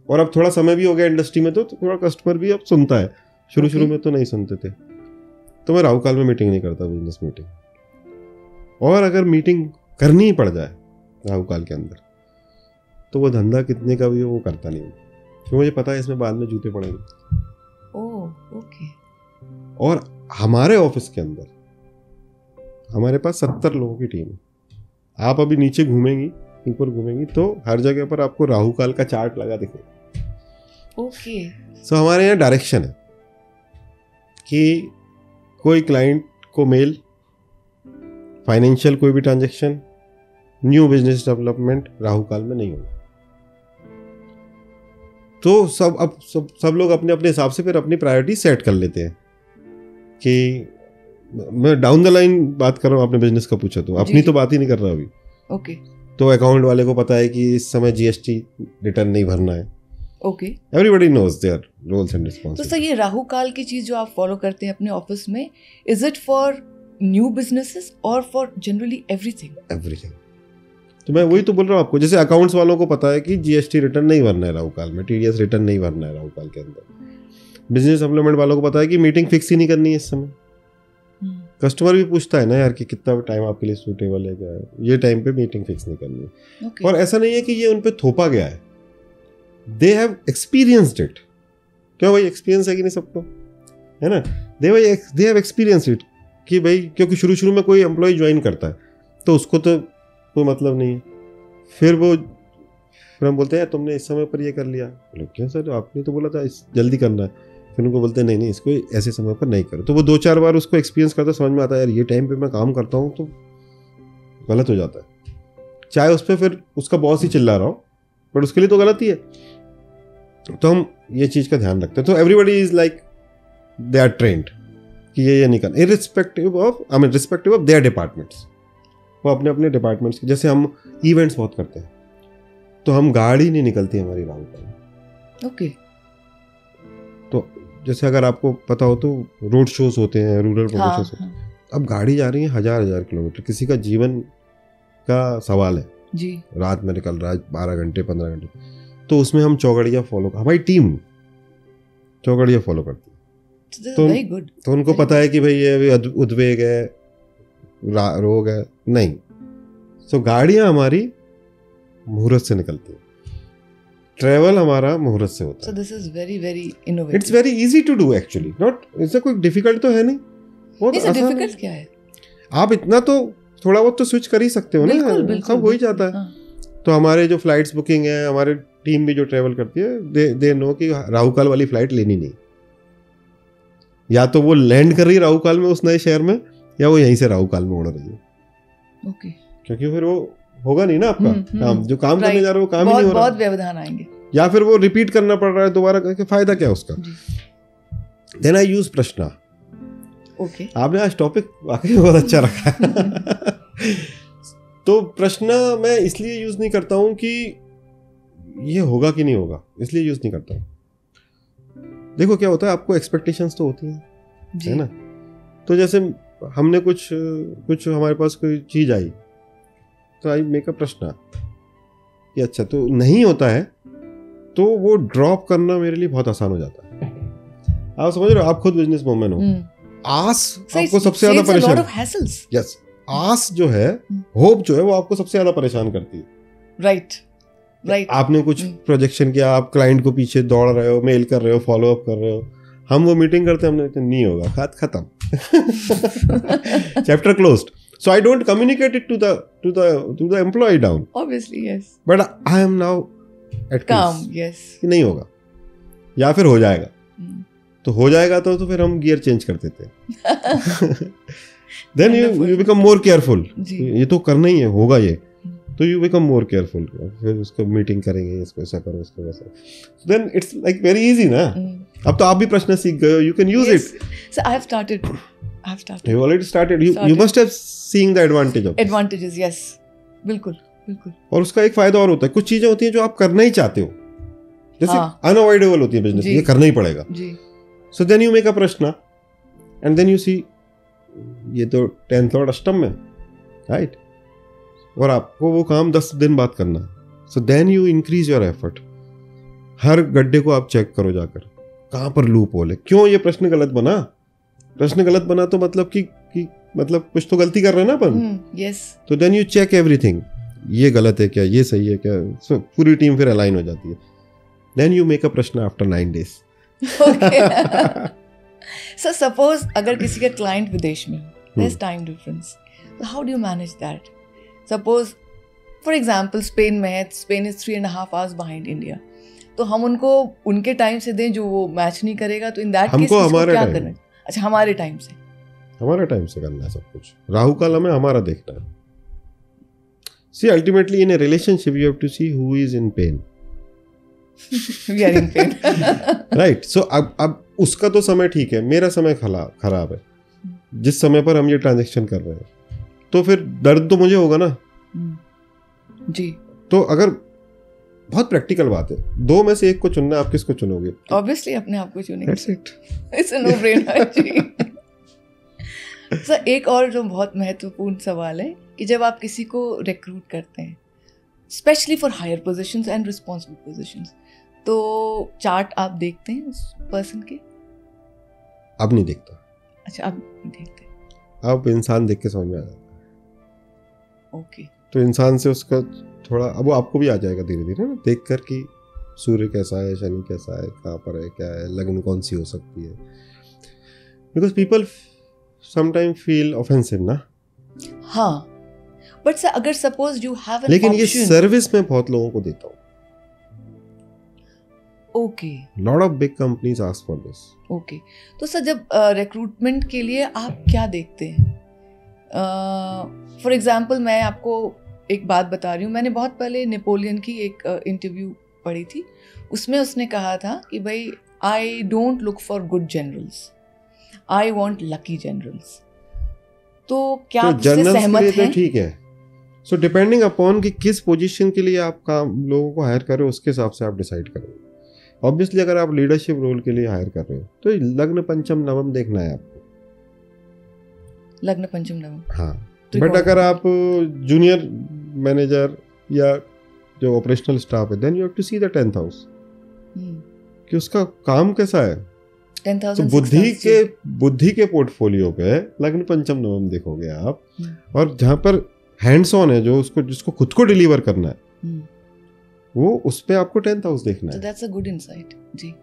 और अब थोड़ा समय भी हो गया इंडस्ट्री में, तो थोड़ा कस्टमर भी अब सुनता है। शुरू में तो नहीं सुनते थे। तो मैं राहु काल में मीटिंग नहीं करता, बिजनेस मीटिंग। और अगर मीटिंग करनी ही पड़ जाए राहु काल के अंदर, तो वो धंधा कितने का भी हो वो करता नहीं, क्योंकि मुझे पता है इसमें बाद में जूते पड़ेंगे। Oh okay. और हमारे ऑफिस के अंदर हमारे पास 70 लोगों की टीम है। आप अभी नीचे घूमेंगी, ऊपर घूमेंगी, तो हर जगह पर आपको राहु काल का चार्ट लगा दिखेगा। ओके। सो हमारे यहाँ डायरेक्शन है कि कोई क्लाइंट को मेल, फाइनेंशियल कोई भी transaction, new business development Rahu काल में नहीं होगा। तो सब लोग अपने अपने हिसाब से फिर अपनी प्रायोरिटी सेट कर लेते हैं कि मैं डाउन द लाइन बात कर रहा हूँ, आपने बिजनेस का पूछा तो अपनी तो बात ही नहीं कर रहा अभी। ओके। तो अकाउंट वाले को पता है कि इस समय जीएसटी रिटर्न नहीं भरना है। Okay. Everybody knows their roles and responsibilities. तो सर ये राहु काल की चीज जो आप फॉलो करते हैं अपने ऑफिस में, is it for new businesses और फॉर जनरली एवरीथिंग? तो मैं वही तो बोल रहा हूँ आपको, जैसे अकाउंट्स वालों को पता है कि जीएसटी रिटर्न नहीं भरना है राहु काल में, टीडीएस रिटर्न नहीं भरना है राहु काल के अंदर। बिजनेस डेवलपमेंट वालों को पता है कि मीटिंग फिक्स ही नहीं करनी है इस समय। कस्टमर भी पूछता है ना यार कि कितना टाइम आपके लिए सूटेबल है, क्या है, ये टाइम पे मीटिंग फिक्स नहीं करनी है। और ऐसा नहीं है कि ये उन पे थोपा गया है, दे हैव एक्सपीरियंस्ड इट। क्यों भाई, एक्सपीरियंस है कि नहीं सबको, है ना? दे हैव एक्सपीरियंस्ड इट कि भाई, क्योंकि शुरू में कोई एम्प्लॉय ज्वाइन करता है तो उसको तो कोई मतलब नहीं है, फिर वो फिर हम बोलते हैं तुमने इस समय पर ये कर लिया, बोले क्यों सर आपने तो बोला था इस जल्दी करना है। फिर उनको बोलते हैं नहीं इसको ऐसे समय पर नहीं करो। तो वो 2-4 बार उसको एक्सपीरियंस करता समझ में आता है यार ये टाइम पे मैं काम करता हूँ तो गलत हो जाता है, चाहे उस पर फिर उसका बॉस ही चिल्ला रहा हो, बट उसके लिए तो गलत ही है। तो हम ये चीज़ का ध्यान रखते हैं। तो everybody is like they are trained कि ये नहीं करना, इररिस्पेक्टिव ऑफ देयर डिपार्टमेंट्स। वो अपने अपने डिपार्टमेंट्स, जैसे हम इवेंट्स बहुत करते हैं तो हम गाड़ी नहीं निकलती हमारी राउंड पर। ओके। तो जैसे अगर आपको पता हो तो रोड शोज होते हैं, रूरल प्रमोशंस होते हैं, अब गाड़ी जा रही है 1000 किलोमीटर, किसी का जीवन का सवाल है जी, रात में निकल रहा है 12 घंटे 15 घंटे, तो उसमें हम चौगड़िया फॉलो, हमारी टीम चौगड़िया फॉलो करती है। तो उनको पता है कि भाई ये उद्वेग है, रोग है, नहीं। सो गाड़ियां हमारी मुहूर्त से निकलती है, ट्रैवल हमारा मुहूर्त से होता है। So this is very very innovative. It's very easy to do actually, not इससे कोई डिफिकल्ट तो है नहीं, बहुत आसान है। डिफिकल्ट क्या है? आप इतना तो थोड़ा बहुत तो स्विच कर ही सकते हो ना, सब हो ही जाता है। तो हमारे जो फ्लाइट्स बुकिंग है, हमारे टीम भी जो ट्रेवल करती है, दे नो कि राहु काल वाली फ्लाइट लेनी नहीं, या तो वो लैंड कर रही है राहु काल में उस नए शहर में, या वो यहीं से राहु काल में उड़ रही है। ओके। क्योंकि फिर वो होगा नहीं ना आपका काम, जो काम करने जा रहे हो वो काम ही नहीं हो रहा, बहुत व्यवधान आएंगे, या फिर वो रिपीट करना पड़ रहा है दोबारा करके, फायदा क्या उसका। देन आई यूज प्रश्ना। ओके। आपने आज टॉपिक वाकई बहुत अच्छा रखा है। तो प्रश्न मैं इसलिए यूज नहीं करता हूं कि ये होगा कि नहीं होगा, इसलिए यूज नहीं करता हूं। देखो क्या होता है, आपको एक्सपेक्टेशंस तो होती हैं, है ना। तो जैसे हमने कुछ हमारे पास कोई चीज आई, तो आई मेक अ प्रश्न कि अच्छा तो नहीं होता है, तो वो ड्रॉप करना मेरे लिए बहुत आसान हो जाता है। आप समझ रहे हो, आप खुद बिजनेस वुमन हो, आस आपको सबसे ज्यादा परेशान, यस, आस जो है, होप जो है, वो आपको सबसे ज्यादा परेशान करती है। राइट। आपने कुछ प्रोजेक्शन किया, आप क्लाइंट को पीछे दौड़ रहे हो, मेल कर रहे हो, फॉलो अप कर रहे हो, हम वो मीटिंग करते हैं, हमने नहीं होगा, खत्म, chapter closed. So I don't communicate it to the employee down. Obviously, yes. But I am now at calm, peace. yes. कि नहीं होगा, या फिर हो जाएगा। तो हो जाएगा तो फिर हम गियर चेंज कर देते हैं। Then you become more careful. ये तो करना ही है, होगा ये, तो you become more careful. फिर उसको मीटिंग करेंगे, इसको ऐसा करो, इसको वैसा। Then it's like very easy ना। अब तो आप भी प्रश्न सीख गए हो, you can use it. So I have started. You already started. You must have seen the advantages. Yes. बिल्कुल। और उसका एक फायदा और होता है, कुछ चीजें होती हैं जो आप करना ही चाहते हो, जैसे अनअवॉइडेबल होती है बिजनेस, ये करना ही पड़ेगा। So then you make a प्रश्न and then you see ये तो 10th लॉर्ड अष्टम में, राइट, और आपको वो काम 10 दिन बाद करना है। So then you increase your effort. हर गड्ढे को आप चेक करो जाकर, कहाँ पर लूप होल है, क्यों ये प्रश्न गलत बना। प्रश्न गलत बना तो मतलब कि मतलब कुछ तो गलती कर रहे हैं ना अपन। यस। तो देन यू चेक एवरीथिंग, ये गलत है क्या, ये सही है क्या। सो पूरी टीम फिर अलाइन हो जाती है। देन यू मेक अ प्रश्न आफ्टर 9 days. सो सपोज अगर किसी का क्लाइंट विदेश में हो, there is time difference, so how do you manage that? Suppose for example Spain में है, Spain is 3.5 hours behind India, तो हम उनको उनके टाइम से दें जो वो मैच नहीं करेगा, तो इन दैट केस क्या करना है? अच्छा, हमारे टाइम से करना है सब कुछ। राहु काल हमें हमारा देखना है। See, ultimately in a relationship you have to see who is in pain. We are in pain. Right. So अब उसका तो समय ठीक है, मेरा समय खराब है, जिस समय पर हम ये ट्रांजैक्शन कर रहे हैं, तो फिर दर्द तो मुझे होगा ना जी। तो अगर बहुत प्रैक्टिकल बात है, 2 में से एक को चुनना, आप किसको चुनोगे? ऑब्वियसली अपने आप को चुनेंगे। That's it. It's a no-brainer ji. Sir एक और जो बहुत महत्वपूर्ण सवाल है कि जब आप किसी को रिक्रूट करते हैं, specially for higher positions and responsible positions, तो चार्ट आप देखते हैं उस पर्सन के? अब नहीं देखता। अच्छा, अब नहीं देखते। अब इंसान देख के समझ में आ जाता है। ओके। तो इंसान से उसका थोड़ा, अब वो आपको भी आ जाएगा धीरे धीरे ना, देख कर कि सूर्य कैसा है, शनि कैसा है, कहाँ पर है, क्या है, लग्न कौन सी हो सकती है। Because people sometime feel offensive ना। हाँ, बट सर अगर सपोज यू हैव एन लेकिन ये सर्विस में बहुत लोगों को देता हूँ। Okay, lot of big companies ask for this. Okay, तो सर जब रिक्रूटमेंट के लिए आप क्या देखते हैं? फॉर एग्जांपल मैं आपको एक बात बता रही हूँ, मैंने बहुत पहले नेपोलियन की एक इंटरव्यू पढ़ी थी, उसमें उसने कहा था कि भाई I don't look for good generals, I want lucky generals. तो क्या आप इससे सहमत हैं? ठीक है, सो डिपेंडिंग अपॉन कि किस पोजीशन के लिए आप काम लोगों को हायर कर रहे हो उसके हिसाब से आप डिसाइड करोगे। ऑब्वियसली अगर आप लीडरशिप रोल के लिए हायर कर रहे हो तो लग्न पंचम नवम देखना है आपको। लग्न पंचम नवम, हाँ। बट अगर आप जूनियर मैनेजर या जो ऑपरेशनल स्टाफ है, then you have to see the 10th house कि उसका काम कैसा है। 10,000 तो बुद्धि के पोर्टफोलियो पे लग्न पंचम नवम देखोगे आप, और जहाँ पर हैंड्स ऑन है, जो उसको जिसको खुद को डिलीवर करना है, वो उस पे आपको 10th हाउस देखना है। दैट्स अ गुड इनसाइट जी,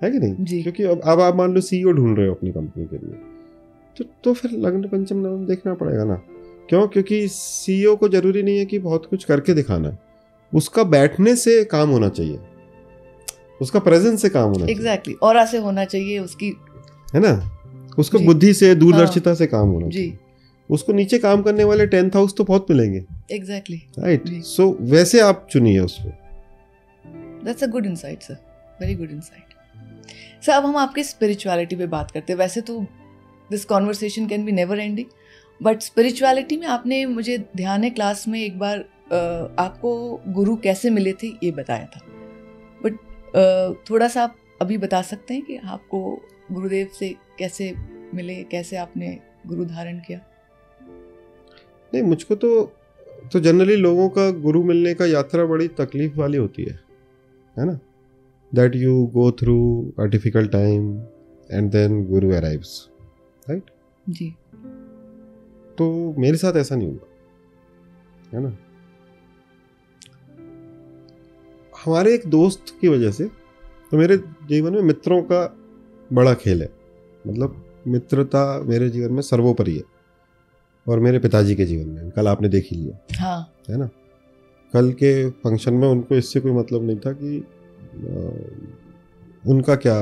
है कि नहीं? क्योंकि अब आप मान लो सीईओ ढूंढ रहे हो अपनी कंपनी के लिए, तो फिर लग्न पंचम नवम देखना पड़ेगा ना। क्यों? क्योंकि सीईओ को जरूरी नहीं है कि बहुत कुछ करके दिखाना है, उसका बैठने से काम होना चाहिए, उसका प्रेजेंस से काम होना चाहिए। एग्जैक्टली, ऑरा से होना चाहिए उसकी, है ना, उसको बुद्धि से, दूरदर्शिता से काम होना चाहिए। उसको नीचे काम करने वाले 10th हाउस तो बहुत मिलेंगे। Exactly, right. सो वैसे आप चुनिए उसको। That's a good insight sir, very good insight. Sir अब हम आपके स्पिरिचुअलिटी पे बात करते हैं। वैसे तो this conversation can be never ending, but spirituality में आपने मुझे ध्यान क्लास में एक बार आपको गुरु कैसे मिले थे ये बताया था, बट थोड़ा सा आप अभी बता सकते हैं कि आपको गुरुदेव से कैसे मिले, कैसे आपने गुरु धारण किया? नहीं, मुझको तो जनरली लोगों का गुरु मिलने का यात्रा बड़ी तकलीफ वाली होती है ना, that you go through a difficult time and then guru arrives, right ji. तो मेरे साथ ऐसा नहीं हुआ, है ना। हमारे एक दोस्त की वजह से, तो मेरे जीवन में मित्रों का बड़ा खेल है, मतलब मित्रता मेरे जीवन में सर्वोपरि है, और मेरे पिताजी के जीवन में कल आपने देख ही लिया। हाँ। है ना, कल के फंक्शन में उनको इससे कोई मतलब नहीं था कि उनका क्या,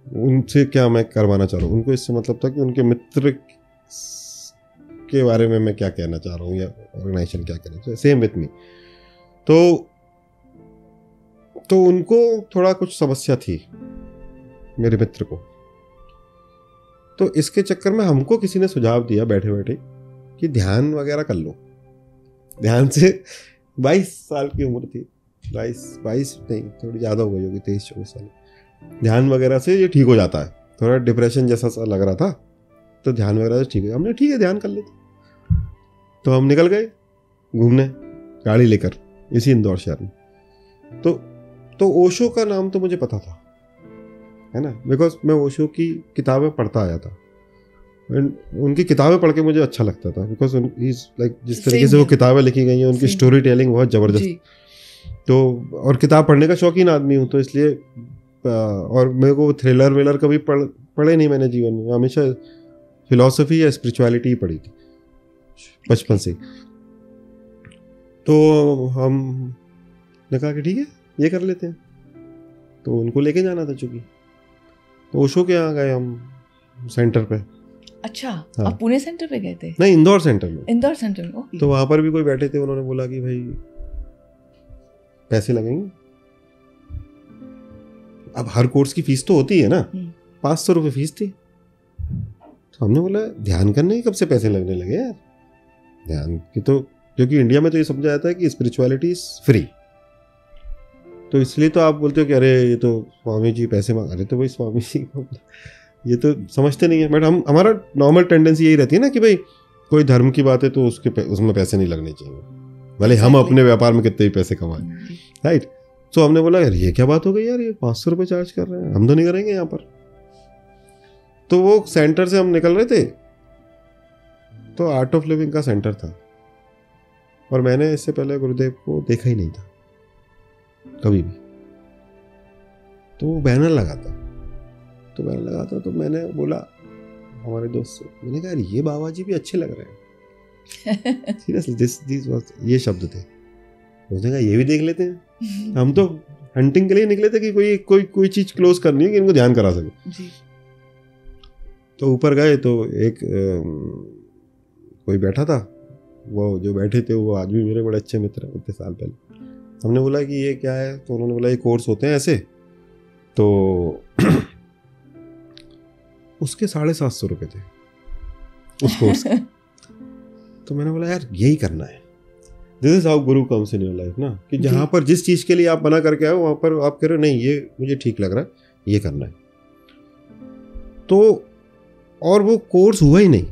उनसे क्या मैं करवाना चाह रहा हूँ, उनको इससे मतलब था कि उनके मित्र के बारे में मैं क्या कहना चाह रहा हूँ या ऑर्गेनाइजेशन क्या कहना चाह, सेम विथ मी। तो उनको थोड़ा कुछ समस्या थी मेरे मित्र को, तो इसके चक्कर में हमको किसी ने सुझाव दिया बैठे बैठे कि ध्यान वगैरह कर लो। ध्यान से 22 साल की उम्र थी, 22 नहीं, थोड़ी ज़्यादा हो गई होगी, 23-24 साल। ध्यान वगैरह से ये ठीक हो जाता है, थोड़ा डिप्रेशन जैसा सा लग रहा था, तो ध्यान वगैरह से ठीक है। हमने ठीक है ध्यान कर लेते, तो हम निकल गए घूमने गाड़ी लेकर इसी इंदौर शहर में। तो ओशो का नाम तो मुझे पता था, है ना, बिकॉज मैं ओशो की किताबें पढ़ता आया था, उनकी किताबें पढ़ के मुझे अच्छा लगता था, बिकॉज लाइक जिस तरीके से वो किताबें लिखी गई हैं, उनकी स्टोरी टेलिंग बहुत ज़बरदस्त। तो और किताब पढ़ने का शौकीन आदमी हूँ, तो इसलिए, और मेरे को थ्रिलर वेलर कभी पढ़े नहीं मैंने जीवन में, हमेशा फिलॉसफी या स्पिरिचुअलिटी ही पढ़ी थी बचपन से। तो हमने कहा कि ठीक है ये कर लेते हैं, तो उनको लेके जाना था चूँकि, तो ओशो के यहाँ गए हम सेंटर पे। अच्छा, हाँ। आप पुणे सेंटर पे गए थे? नहीं, इंदौर सेंटर में। इंदौर सेंटर में, ओके। तो वहाँ पर भी कोई बैठे थे, उन्होंने बोला कि भाई पैसे लगेंगे। अब हर कोर्स की फीस तो होती है ना, 500 रुपये फीस थी। तो हमने बोला ध्यान करने के कब से पैसे लगने लगे यार, ध्यान की तो, क्योंकि इंडिया में तो ये समझा जाता है कि स्पिरिचुअलिटी इज फ्री, तो इसलिए तो आप बोलते हो कि अरे ये तो स्वामी जी पैसे मांग रहे, तो भाई स्वामी जी ये तो समझते नहीं है। बट हमारा नॉर्मल टेंडेंसी यही रहती है ना कि भाई कोई धर्म की बात है तो उसमें पैसे नहीं लगने चाहिए, भले हम अपने व्यापार में कितने भी पैसे कमाएं, राइट। तो हमने बोला यार ये क्या बात हो गई यार, ये 500 रुपये चार्ज कर रहे हैं, हम तो नहीं करेंगे यहाँ पर। तो वो सेंटर से हम निकल रहे थे, तो आर्ट ऑफ लिविंग का सेंटर था, और मैंने इससे पहले गुरुदेव को देखा ही नहीं था कभी भी। तो वो बैनर लगा था, तो मैंने बोला हमारे दोस्त से, मैंने कहा ये बाबा जी भी अच्छे लग रहे हैं सीरियसली, ये शब्द थे। उसने कहा ये भी देख लेते हैं। हम तो हंटिंग के लिए निकले थे कि कोई चीज क्लोज करनी है कि इनको ध्यान करा सके जी। तो ऊपर गए तो एक कोई बैठा था, वो जो बैठे थे वो आज भी मेरे बड़े अच्छे मित्र हैं, इतने साल पहले। हमने बोला कि ये क्या है, तो उन्होंने बोला ये कोर्स होते हैं ऐसे, तो उसके 750 रुपये थे उस कोर्स के। तो मैंने बोला यार यही करना है, this is how Guru comes in your life ना, कि जहाँ पर जिस चीज़ के लिए आप बना करके आओ वहाँ पर आप कह रहे हो नहीं ये मुझे ठीक लग रहा है, ये करना है। तो और वो कोर्स हुआ ही नहीं,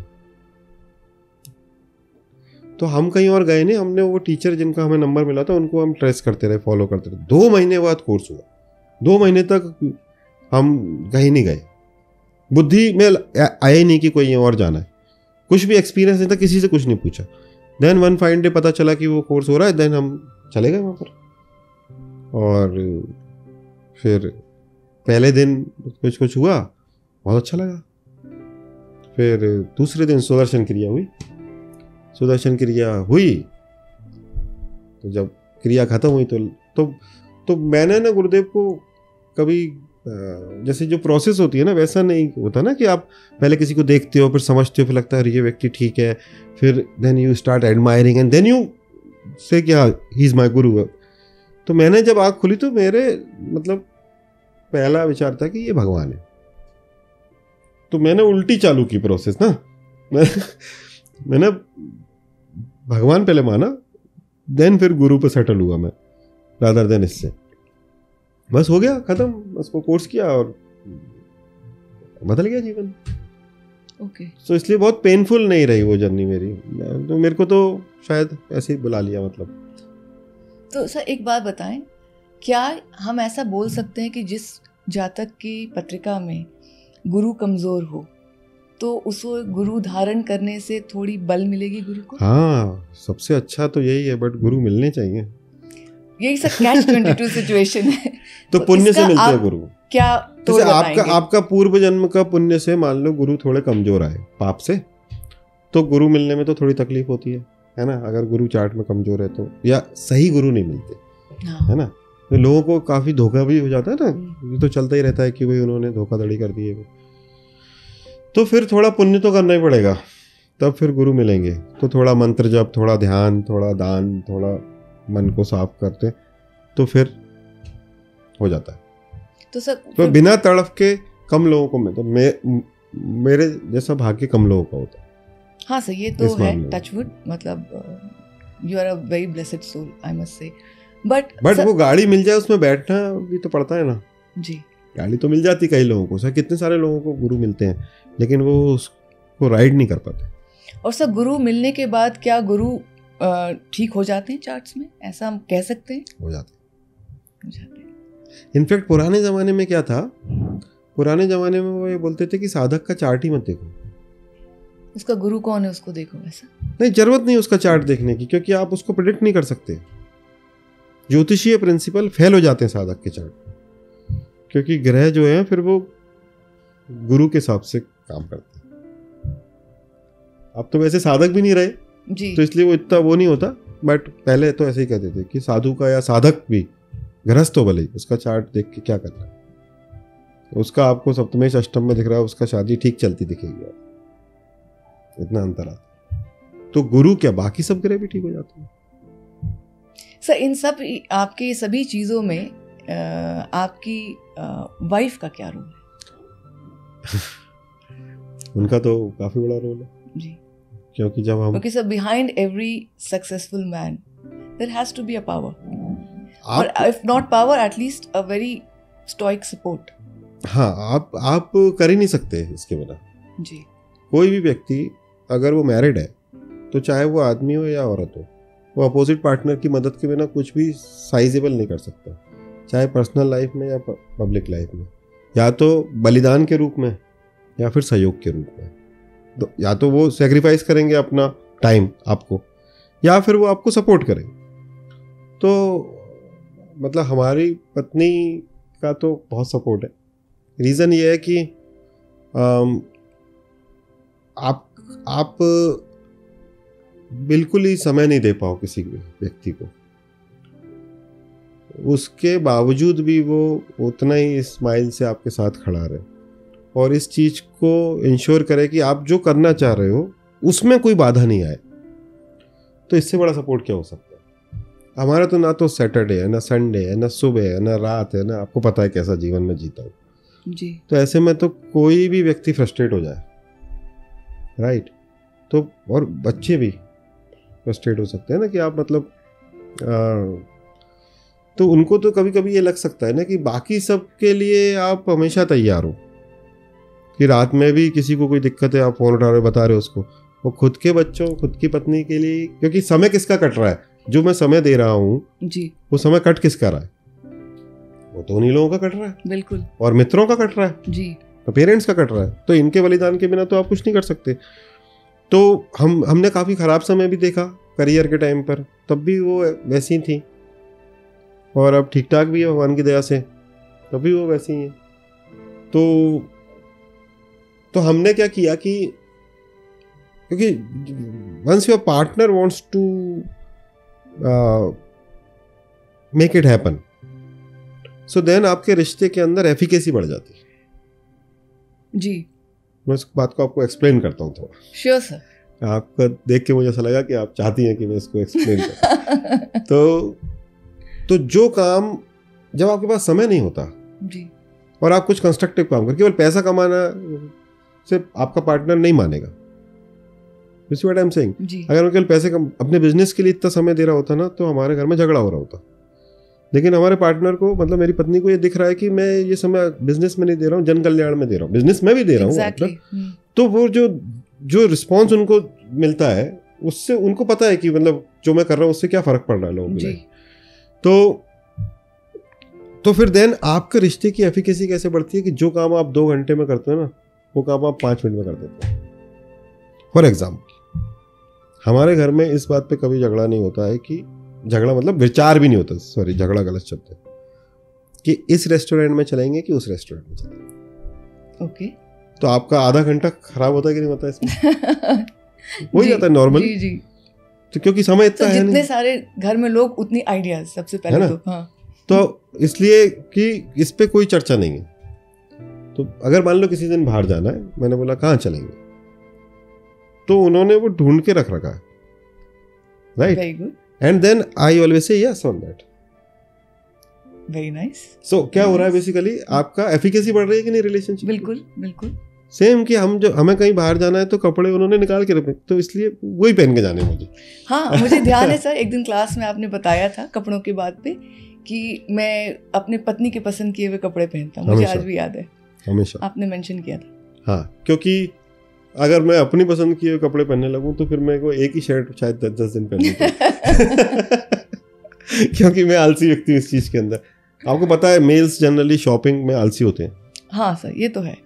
तो हम कहीं और गए नहीं, हमने वो टीचर जिनका हमें नंबर मिला था उनको हम ट्रेस करते रहे, फॉलो करते रहे। 2 महीने बाद कोर्स हुआ, 2 महीने तक हम कहीं नहीं गए, बुद्धि में आया नहीं कि कोई और जाना है, कुछ भी एक्सपीरियंस नहीं था, किसी से कुछ नहीं पूछा। देन वन फाइन डे पता चला कि वो कोर्स हो रहा है, देन हम चले गए वहाँ पर। और फिर पहले दिन कुछ हुआ, बहुत अच्छा लगा। फिर दूसरे दिन सुदर्शन क्रिया हुई, तो जब क्रिया खत्म हुई तो मैंने ना गुरुदेव को कभी जैसे जो प्रोसेस होती है ना वैसा नहीं होता ना, कि आप पहले किसी को देखते हो, फिर समझते हो, फिर लगता है ये व्यक्ति ठीक है, फिर then you start admiring and then you say क्या ही इज माय गुरु। तो मैंने जब आँख खुली तो मेरे मतलब पहला विचार था कि ये भगवान है। तो मैंने उल्टी चालू की प्रोसेस ना, मैंने भगवान पहले माना, देन फिर गुरु पे सेटल हुआ मैं, रादर देन इससे। बस हो गया खत्म, बस वो कोर्स किया और बदल गया जीवन। ओके। तो इसलिए बहुत पेनफुल नहीं रही वो जर्नी मेरी, तो मेरे को तो शायद ऐसे ही बुला लिया मतलब। तो सर एक बात बताएं, क्या हम ऐसा बोल सकते हैं कि जिस जातक की पत्रिका में गुरु कमजोर हो तो उसको गुरु धारण करने से थोड़ी बल मिलेगी गुरु को? हाँ, सबसे अच्छा तो यही है, बट गुरु मिलने चाहिए। यही सब कैच 22 सिचुएशन है। तो पुण्य से मिलते हैं गुरु। क्या तो आपका पूर्व जन्म का पुण्य से मान लो गुरु थोड़े कमजोर आए पाप से, तो गुरु मिलने में तो थोड़ी तकलीफ होती है ना। अगर गुरु चार्ट में कमजोर है तो, या सही गुरु नहीं मिलते, है ना, तो लोगों को काफी धोखा भी हो जाता है ना, ये तो चलता ही रहता है कि भाई उन्होंने धोखाधड़ी कर दी है, तो फिर थोड़ा पुण्य तो करना ही पड़ेगा, तब फिर गुरु मिलेंगे। तो थोड़ा मंत्र जप, थोड़ा ध्यान, थोड़ा दान, थोड़ा मन को साफ करते तो फिर हो जाता है। तो सर तो बिना तड़फ के कम लोगों को मिलता, मेरे जैसा भाग्य कम लोगों का होता है। हाँ सर, ये तो है, टचवुड, मतलब you are a very blessed soul I must say. But वो गाड़ी मिल जाए उसमें बैठना भी तो पड़ता है ना जी। गाड़ी तो मिल जाती कई लोगों को, सर कितने सारे लोगों को गुरु मिलते हैं लेकिन वो उसको राइड नहीं कर पाते। और सर गुरु मिलने के बाद क्या गुरु ठीक हो जाते हैं चार्ट्स में, ऐसा हम कह सकते हैं? हो जाते हैं। इनफैक्ट पुराने ज़माने में क्या था, पुराने ज़माने में वो ये बोलते थे कि साधक का चार्ट ही मत देखो, उसका गुरु कौन है उसको देखो। ऐसा नहीं, जरूरत नहीं उसका चार्ट देखने की, क्योंकि आप उसको प्रेडिक्ट नहीं कर सकते। ज्योतिषीय प्रिंसिपल फेल हो जाते हैं साधक के चार्ट, क्योंकि ग्रह जो है फिर वो गुरु के हिसाब से काम करते हैं। अब तो वैसे साधक भी नहीं रहे जी, तो इसलिए वो इतना वो नहीं होता, बट पहले तो ऐसे ही कहते थे कि साधु का या साधक भी, गृहस्थ हो भले ही, उसका चार्ट देख के क्या करना है। उसका आपको सप्तमेश अष्टम में दिख रहा है, उसका शादी ठीक चलती दिखेगी, इतना अंतर आता। तो गुरु क्या, बाकी सब ग्रह भी ठीक हो जाते हैं। सर इन सब आपके सभी चीजों में आपकी वाइफ का क्या रोल है? उनका तो काफी बड़ा रोल है जी, क्योंकि sir behind every successful man there has to be a power, और if not power at least a very stoic support. हाँ, आप कर ही नहीं सकते इसके बिना जी। कोई भी व्यक्ति अगर वो मैरिड है तो चाहे वो आदमी हो या औरत हो, वो अपोजिट पार्टनर की मदद के बिना कुछ भी साइजेबल नहीं कर सकता, चाहे पर्सनल लाइफ में या पब्लिक लाइफ में। या तो बलिदान के रूप में या फिर सहयोग के रूप में, तो या तो वो सेक्रीफाइस करेंगे अपना टाइम आपको, या फिर वो आपको सपोर्ट करेंगे। तो मतलब हमारी पत्नी का तो बहुत सपोर्ट है। रीज़न ये है कि आप बिल्कुल ही समय नहीं दे पाओ किसी व्यक्ति को। उसके बावजूद भी वो उतना ही स्माइल से आपके साथ खड़ा रहे और इस चीज़ को इंश्योर करे कि आप जो करना चाह रहे हो उसमें कोई बाधा नहीं आए, तो इससे बड़ा सपोर्ट क्या हो सकता है। हमारा तो ना तो सैटरडे है, ना संडे है, ना सुबह है, ना रात है, ना आपको पता है कैसा जीवन में जीता हूँ जी। तो ऐसे में तो कोई भी व्यक्ति फ्रस्ट्रेट हो जाए, राइट। तो और बच्चे भी फ्रस्ट्रेट हो सकते हैं ना कि आप मतलब तो उनको तो कभी कभी ये लग सकता है ना कि बाकी सब के लिए आप हमेशा तैयार हो कि रात में भी किसी को कोई दिक्कत है आप फोन उठा रहे बता रहे हो उसको, वो खुद के बच्चों खुद की पत्नी के लिए, क्योंकि समय किसका कट रहा है, जो मैं समय दे रहा हूँ जी वो समय कट किसका रहा है, वो तो उन्हीं लोगों का कट रहा है बिल्कुल, और मित्रों का कट रहा है जी, तो पेरेंट्स का कट रहा है, तो इनके बलिदान के बिना तो आप कुछ नहीं कर सकते। तो हमने काफ़ी ख़राब समय भी देखा करियर के टाइम पर, तब भी वो वैसी थी और अब ठीक ठाक भी है भगवान की दया से, तब भी वो वैसी ही है। तो हमने क्या किया कि क्योंकि once your partner wants to make it happen, so then आपके रिश्ते के अंदर एफिकेसी बढ़ जाती है जी। मैं इस बात को आपको एक्सप्लेन करता हूँ थोड़ा। Sure sir. आपका देख के मुझे ऐसा लगा कि आप चाहती हैं कि मैं इसको एक्सप्लेन करूँ। तो जो काम जब आपके पास समय नहीं होता जी और आप कुछ कंस्ट्रक्टिव काम कर, केवल पैसा कमाना से आपका पार्टनर नहीं मानेगा। You see what I'm saying? अगर मैं केवल पैसे अपने बिजनेस के लिए इतना समय दे रहा होता ना तो हमारे घर में झगड़ा हो रहा होता, लेकिन हमारे पार्टनर को मतलब मेरी पत्नी को ये दिख रहा है कि मैं ये समय बिजनेस में नहीं दे रहा हूँ, जन कल्याण में दे रहा हूँ, बिजनेस में भी दे रहा हूँ मतलब। तो वो जो रिस्पॉन्स उनको मिलता है उससे उनको पता है कि मतलब जो मैं कर रहा हूँ उससे क्या फर्क पड़ रहा है लोगों को। तो फिर देन आपके रिश्ते की एफिकेसी कैसे बढ़ती है कि जो काम आप 2 घंटे में करते हो ना वो काम आप 5 मिनट में कर देते हो। फॉर एग्जाम्पल हमारे घर में इस बात पे कभी झगड़ा नहीं होता है कि झगड़ा मतलब विचार भी नहीं होता, सॉरी झगड़ा गलत शब्द है, कि इस रेस्टोरेंट में चलेंगे कि उस रेस्टोरेंट में चलेंगे। ओके तो आपका आधा घंटा खराब होता है कि नहीं होता इसमें? हो ही जाता है नॉर्मल जी। तो क्योंकि समय इतना है नहीं, जितने सारे घर में लोग उतनी आइडियाज सबसे पहले तो हाँ। तो इसलिए कि इस पे कोई चर्चा नहीं है। तो अगर मान लो किसी दिन बाहर जाना है, मैंने बोला कहाँ चलेंगे, तो उन्होंने वो ढूंढ के रख रखा है, right, very good, and then I always say yes on that, very nice. So क्या हो रहा है बेसिकली आपका एफिकेसी बढ़ रही है कि नहीं रिलेशनशिप? बिल्कुल बिल्कुल सेम कि हमें कहीं बाहर जाना है तो कपड़े उन्होंने निकाल के रखे, तो इसलिए वही पहन के जाने मुझे। हाँ मुझे ध्यान है सर, एक दिन क्लास में आपने बताया था कपड़ों की बात पे कि मैं अपने पत्नी के पसंद किए हुए कपड़े पहनता हूँ, मुझे आज भी याद है, हमेशा आपने मेंशन किया था। हाँ क्योंकि अगर मैं अपनी पसंद किए हुए कपड़े पहनने लगूं तो फिर मेरे को एक ही शर्ट शायद 10 दिन पहननी क्योंकि मैं आलसी व्यक्ति हूँ इस चीज के अंदर। आपको पता है मेल्स जनरली शॉपिंग में आलसी होते हैं। हाँ सर ये तो है।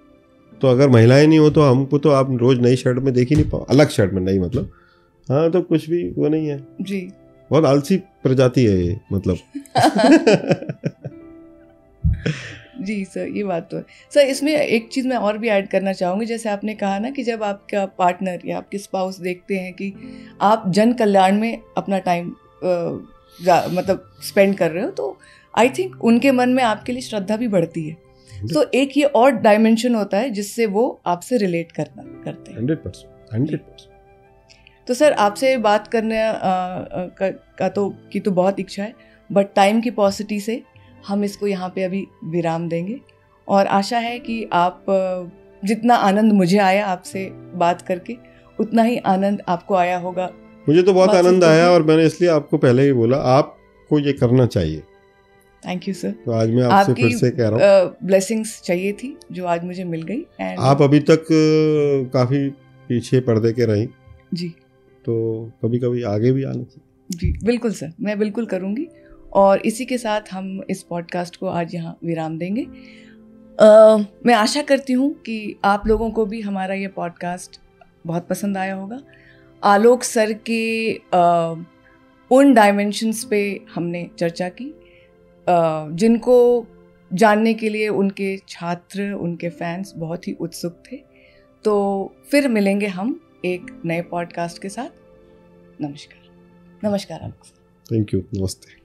तो अगर महिलाएं नहीं हो तो हमको तो आप रोज नई शर्ट में देख ही नहीं पाओ, अलग शर्ट में नहीं मतलब, हाँ तो कुछ भी वो नहीं है जी, बहुत आलसी प्रजाति है ये मतलब। जी सर ये बात तो है सर। इसमें एक चीज़ मैं और भी ऐड करना चाहूँगी, जैसे आपने कहा ना कि जब आपका पार्टनर या आपके स्पाउस देखते हैं कि आप जन कल्याण में अपना टाइम मतलब स्पेंड कर रहे हो, तो आई थिंक उनके मन में आपके लिए श्रद्धा भी बढ़ती है। तो एक ये और डायमेंशन होता है जिससे वो आपसे रिलेट करते हैं 100%। तो सर आपसे बात करने का तो बहुत इच्छा है, बट टाइम की पॉसिटी से हम इसको यहाँ पे अभी विराम देंगे, और आशा है कि आप जितना आनंद मुझे आया आपसे बात करके उतना ही आनंद आपको आया होगा। मुझे तो बहुत आनंद आया और मैंने इसलिए आपको पहले ही बोला आपको ये करना चाहिए। Thank you sir. तो आज मैं आपसे फिर से कह रहा हूँ ब्लेसिंग्स चाहिए थी जो आज मुझे मिल गई। आप अभी तक काफ़ी पीछे पर्दे के रही जी, तो कभी कभी आगे भी आना चाहिए। जी बिल्कुल सर, मैं बिल्कुल करूँगी। और इसी के साथ हम इस पॉडकास्ट को आज यहाँ विराम देंगे। मैं आशा करती हूँ कि आप लोगों को भी हमारा ये पॉडकास्ट बहुत पसंद आया होगा। आलोक सर के उन डायमेंशंस पे हमने चर्चा की जिनको जानने के लिए उनके छात्र, उनके फैंस बहुत ही उत्सुक थे। तो फिर मिलेंगे हम एक नए पॉडकास्ट के साथ। नमस्कार। नमस्कार आलोक सर। Thank you. नमस्ते।